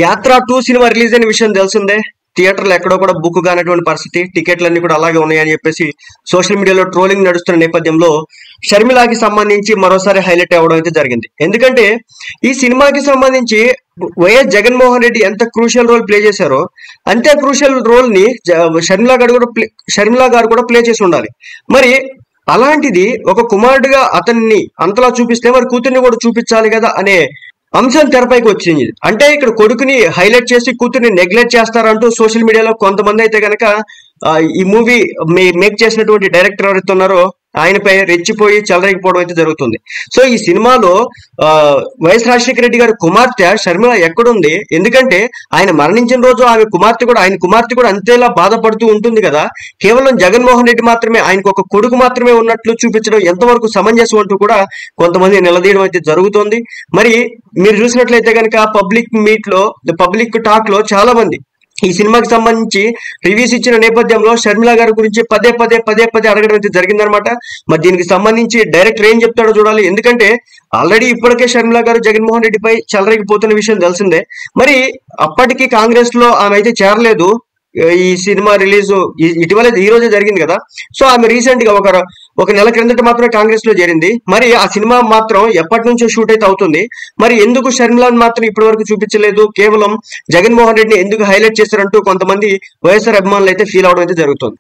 యాత్ర 2 cinema release అయిన విషయం తెలిసిందే. థియేటర్లు ఎక్కడో కూడా బుక్ కానటువంటి పరిస్థితి, టికెట్లన్నీ కూడా అలాగే ఉన్నాయని చెప్పేసి సోషల్ మీడియాలో ట్రోలింగ్ నడుస్తున్న నేపథ్యంలో షర్మిలాకి సంబంధించి మరోసారి హైలైట్ అవ్వడం అయితే జరిగింది. ఎందుకంటే ఈ సినిమాకి సంబంధించి వైఎస్ జగన్మోహన్ రెడ్డి ఎంత క్రూషియల్ రోల్ ప్లే చేశారో అంతే క్రూషియల్ రోల్ ని షర్మిలా గారు కూడా ప్లే చేసి ఉండాలి. మరి అలాంటిది ఒక కుమారుడిగా అతన్ని అంతలా చూపిస్తే మరి కూతుర్ని కూడా చూపించాలి కదా అనే అంశం తెరపైకి వచ్చింది. అంటే ఇక్కడ కొడుకుని హైలైట్ చేసి కూతుర్ని నెగ్లెక్ట్ చేస్తారంటూ సోషల్ మీడియాలో కొంతమంది అయితే గనక ఈ మూవీ మేక్ చేసినటువంటి డైరెక్టర్ ఎవరైతే ఉన్నారో ఆయనపై రెచ్చిపోయి చెలరేగిపోవడం అయితే జరుగుతుంది. సో ఈ సినిమాలో వైఎస్ రాజశేఖర రెడ్డి గారి కుమార్తె షర్మిల ఎక్కడుంది? ఎందుకంటే ఆయన మరణించిన రోజు ఆయన కుమార్తె కూడా అంతేలా బాధపడుతూ ఉంటుంది కదా. కేవలం జగన్మోహన్ రెడ్డి మాత్రమే, ఆయనకు ఒక కొడుకు మాత్రమే ఉన్నట్లు చూపించడం ఎంతవరకు సమంజసం అంటూ కూడా కొంతమంది నిలదీయడం అయితే జరుగుతోంది. మరి మీరు చూసినట్లయితే కనుక పబ్లిక్ టాక్ లో చాలా మంది ఈ సినిమాకి సంబంధించి రివ్యూస్ ఇచ్చిన నేపథ్యంలో షర్మిల గారి గురించి పదే పదే అడగడం అయితే జరిగిందనమాట. మరి దీనికి సంబంధించి డైరెక్టర్ ఏం చెప్తాడో చూడాలి. ఎందుకంటే ఆల్రెడీ ఇప్పటికే షర్మిల గారు జగన్మోహన్ రెడ్డిపై చెలరేగిపోతున్న విషయం తెలిసిందే. మరి అప్పటికి కాంగ్రెస్ లో ఆమె అయితే చేరలేదు. ఈ సినిమా రిలీజ్ ఇటీవల ఈ రోజే జరిగింది కదా. సో ఆమె రీసెంట్ గా ఒక నెల క్రిందట మాత్రమే కాంగ్రెస్ లో చేరింది. మరి ఆ సినిమా మాత్రం ఎప్పటి నుంచో షూట్ అయితే అవుతుంది. మరి ఎందుకు షర్మిలాని మాత్రం ఇప్పటి వరకు చూపించలేదు, కేవలం జగన్మోహన్ రెడ్డిని ఎందుకు హైలైట్ చేశారంటూ కొంతమంది వైఎస్ఆర్ అభిమానులు అయితే ఫీల్ అవడం అయితే జరుగుతుంది.